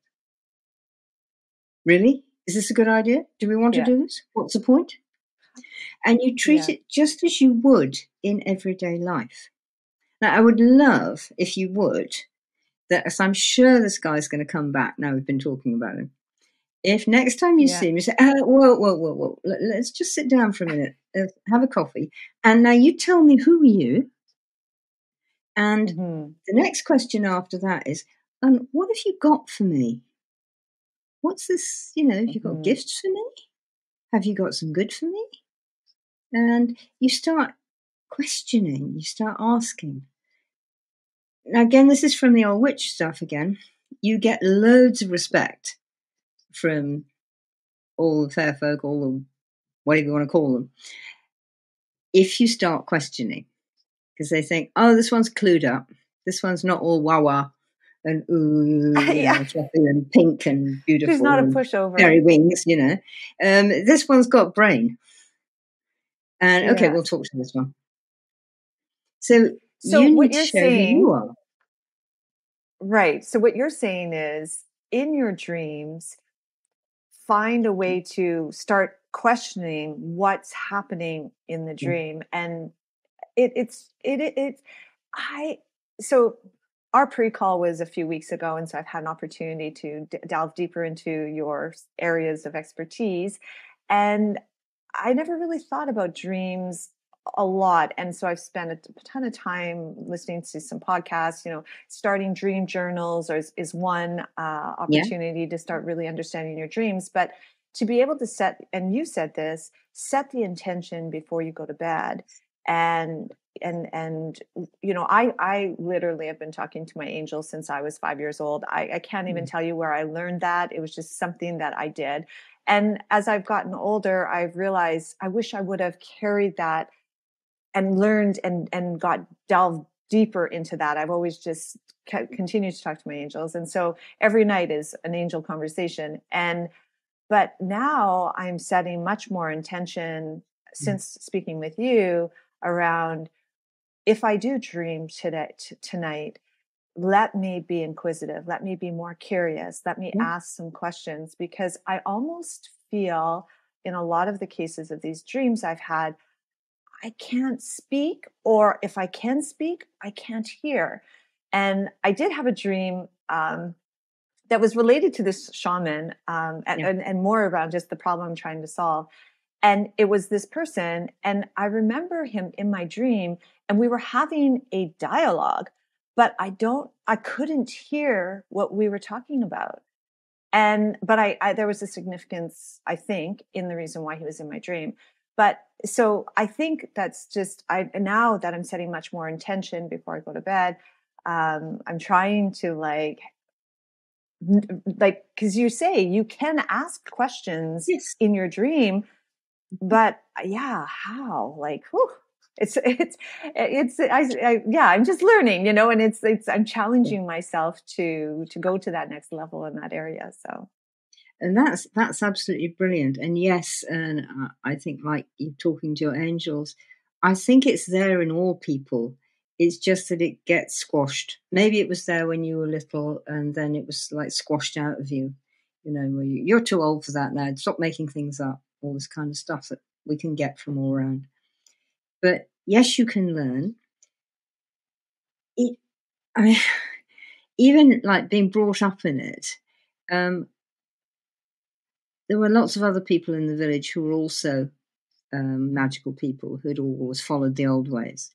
Really? Is this a good idea? Do we want to do this? What's the point? And you treat it just as you would in everyday life. Now, I would love if you would, as I'm sure this guy's going to come back now we've been talking about him. If next time you see him, you say, whoa, let's just sit down for a minute, have a coffee. And now you tell me, who are you? And the next question after that is, And what have you got for me? What's this? Have you got Mm-hmm. gifts for me? Have you got some good for me? And you start questioning, you start asking. Now, again, this is from the old witch stuff again. You get loads of respect from all the fair folk, all the whatever you want to call them, if you start questioning, because they think, oh, this one's clued up. This one's not all wah-wah and ooh, Yeah, fluffy and pink and she's beautiful not a and pushover. fairy wings, This one's got brain. And okay, Yeah. we'll talk to this one. So So you what need to you're show who you saying, are. right? So what you're saying is, in your dreams, find a way to start questioning what's happening in the Yeah. dream, and it's I so our pre-call was a few weeks ago, and so I've had an opportunity to delve deeper into your areas of expertise, and I never really thought about dreams a lot, and so I've spent a ton of time listening to some podcasts. Starting dream journals is one Yeah. opportunity to start really understanding your dreams, but to be able to set, and you said this, set the intention before you go to bed. And I literally have been talking to my angels since I was 5 years old. I can't even tell you where I learned that. It was just something that I did. And as I've gotten older, I've realized I wish I would have carried that and learned and got delved deeper into that. I've always just continued to talk to my angels. And so every night is an angel conversation. But now I'm setting much more intention since speaking with you around, if I do dream tonight, let me be inquisitive. Let me be more curious. Let me Yeah. ask some questions, because I almost feel in a lot of the cases of these dreams I've had, I can't speak, or if I can speak, I can't hear. And I did have a dream that was related to this shaman, Yeah. and more around just the problem I'm trying to solve. And it was this person, and I remember him in my dream, and we were having a dialogue, but I couldn't hear what we were talking about. But there was a significance, I think, in the reason why he was in my dream. But so I think that's just, now that I'm setting much more intention before I go to bed, I'm trying to because you say you can ask questions Yes. in your dream, but yeah, how? Whew, yeah, I'm just learning, and I'm challenging myself to go to that next level in that area. So. And that's absolutely brilliant. And yes, and I think, like you talking to your angels, I think it's there in all people. It's just that it gets squashed. Maybe it was there when you were little, and then it was like squashed out of you. Where you're too old for that now. Stop making things up. All this kind of stuff that we can get from all around. But yes, you can learn. It, I, even like being brought up in it. There were lots of other people in the village who were also magical people who'd always followed the old ways.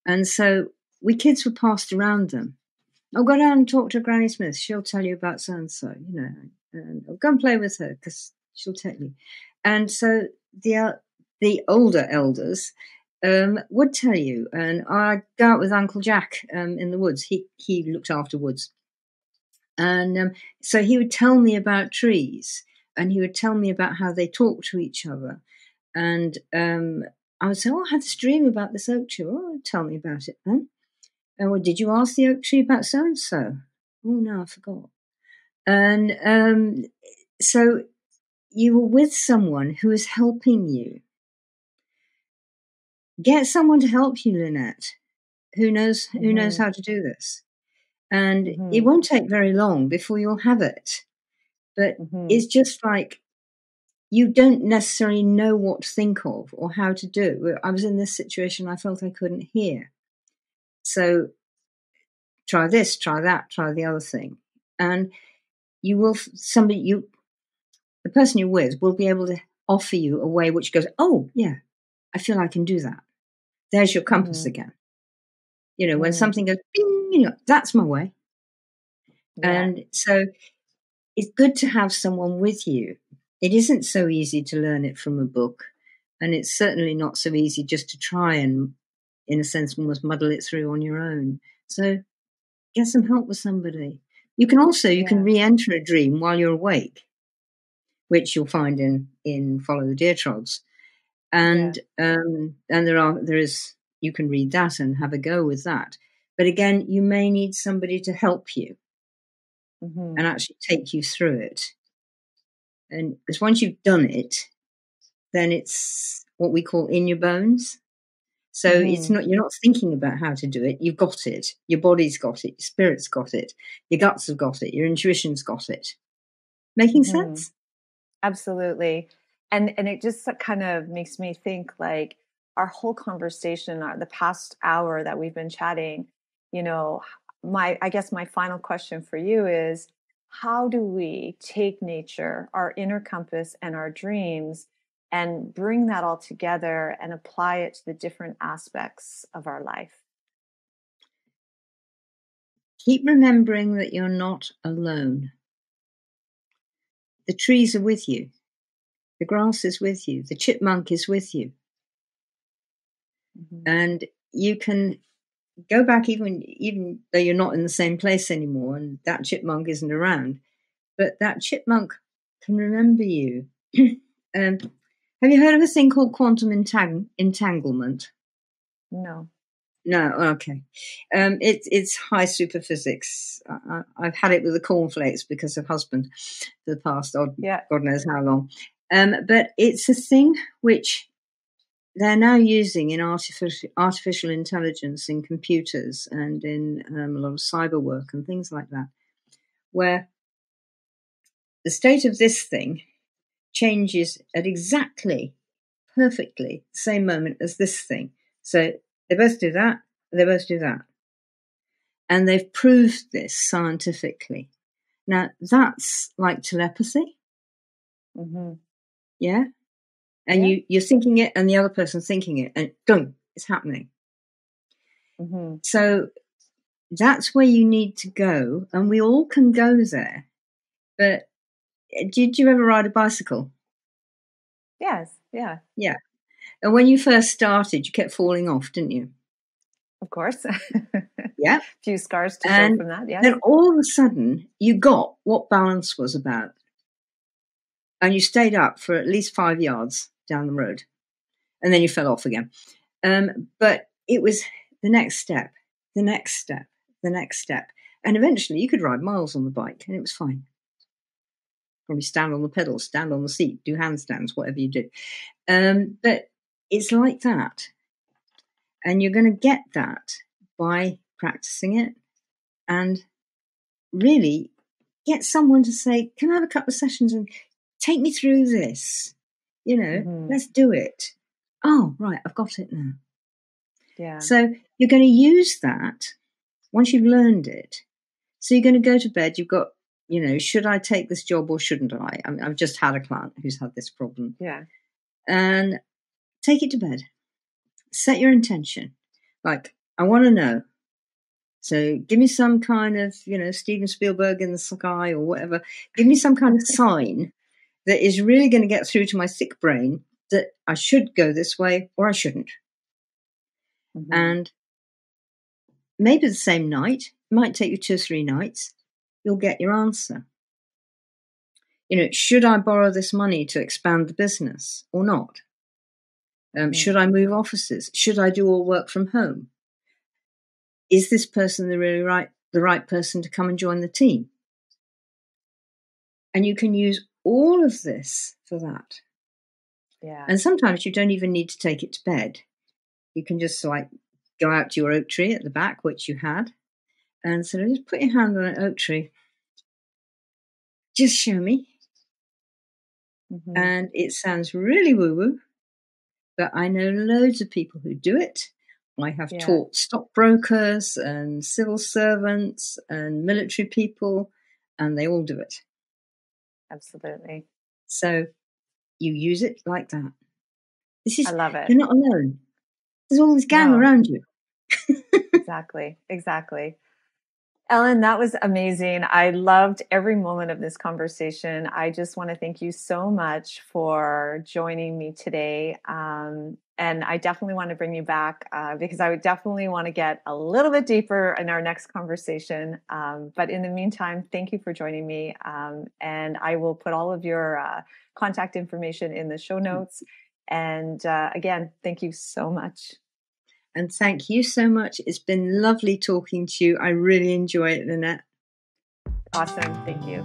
And so we kids were passed around them. I'll go down and talk to Granny Smith. She'll tell you about so-and-so, and I'll go and play with her because she'll tell you. And so the older elders would tell you. And I'd go out with Uncle Jack in the woods. He looked after woods. And so he would tell me about trees, and he would tell me about how they talk to each other. And I would say, oh, I had this dream about this oak tree. Oh, tell me about it then. And well, did you ask the oak tree about so-and-so? Oh, no, I forgot. And so you were with someone who is helping you. Get someone to help you, Lynette, who knows Mm-hmm. how to do this. And it Mm-hmm. won't take very long before you'll have it. But Mm-hmm. it's just like you don't necessarily know what to think of or how to do. I was in this situation, I felt I couldn't hear. So try this, try that, try the other thing. And you will, the person you're with will be able to offer you a way which goes, oh, yeah, I feel I can do that. There's your compass Mm-hmm. again. When something goes, bing, that's my way. Yeah. And so it's good to have someone with you. It isn't so easy to learn it from a book, and it's certainly not so easy just to try and, in a sense, almost muddle it through on your own. So get some help with somebody. You can Yeah. re-enter a dream while you're awake, which you'll find in Follow the Deer Trogs. Yeah. And there is, you can read that and have a go with that. But again, you may need somebody to help you Mm-hmm. and actually take you through it. And because once you've done it, then it's what we call in your bones. So it's Mm-hmm. not, you're not thinking about how to do it. You've got it. Your body's got it. Your spirit's got it. Your guts have got it. Your intuition's got it. Making Mm-hmm. sense? Absolutely. And it just kind of makes me think like our whole conversation, the past hour that we've been chatting, you know, I guess my final question for you is, how do we take nature, our inner compass and our dreams, and bring that all together and apply it to the different aspects of our life? Keep remembering that you're not alone. The trees are with you. The grass is with you. The chipmunk is with you. Mm-hmm. And you can go back even though you're not in the same place anymore and that chipmunk isn't around, but that chipmunk can remember you. Have you heard of a thing called quantum entanglement? No. No, okay. It's high super physics. I've had it with the cornflakes because of husband for the past Yeah. God knows how long. But it's a thing which they're now using in artificial intelligence in computers and in a lot of cyber work and things like that, where the state of this thing changes at exactly, perfectly the same moment as this thing. So they both do that, they both do that. And they've proved this scientifically. Now, that's like telepathy, Mm-hmm. yeah? And Yeah. you're thinking it and the other person's thinking it, and boom, it's happening. Mm-hmm. So that's where you need to go, and we all can go there. But did you ever ride a bicycle? Yes. Yeah. Yeah. And when you first started, you kept falling off, didn't you? Of course. Yeah. Few scars to show And from that. Yes. then all of a sudden, you got what balance was about. And you stayed up for at least 5 yards down the road. And then you fell off again. But it was the next step, the next step, the next step. And eventually you could ride miles on the bike and it was fine. Probably stand on the pedals, stand on the seat, do handstands, whatever you do. But it's like that. And you're going to get that by practicing it and really get someone to say, can I have a couple of sessions and take me through this? Mm-hmm. Let's do it. Oh, right, I've got it now. Yeah. So you're going to use that once you've learned it. So you're going to go to bed, you've got, should I take this job or shouldn't I? I've just had a client who's had this problem. Yeah. And take it to bed. Set your intention. Like, I want to know. So give me some kind of, Steven Spielberg in the sky or whatever. Give me some kind of sign that is really going to get through to my sick brain that I should go this way or I shouldn't. Mm-hmm. And maybe the same night, it might take you 2 or 3 nights, you'll get your answer. Should I borrow this money to expand the business or not? Mm-hmm. Should I move offices? Should I do all work from home? Is this person the right person to come and join the team? And you can use all of this for that. Yeah. And sometimes you don't even need to take it to bed. You can just go out to your oak tree at the back, which you had, and sort of just put your hand on an oak tree. Just show me. Mm-hmm. And it sounds really woo-woo, but I know loads of people who do it. I have taught stockbrokers and civil servants and military people, and they all do it. Absolutely. So you use it like that. I love it. You're not alone. There's all this gang No, around you. exactly. Exactly. Ellen, that was amazing. I loved every moment of this conversation. I just want to thank you so much for joining me today. And I definitely want to bring you back because I would definitely want to get a little bit deeper in our next conversation. But in the meantime, thank you for joining me. And I will put all of your contact information in the show notes. And again, thank you so much. And thank you so much. It's been lovely talking to you. I really enjoy it, Lynette. Awesome. Thank you.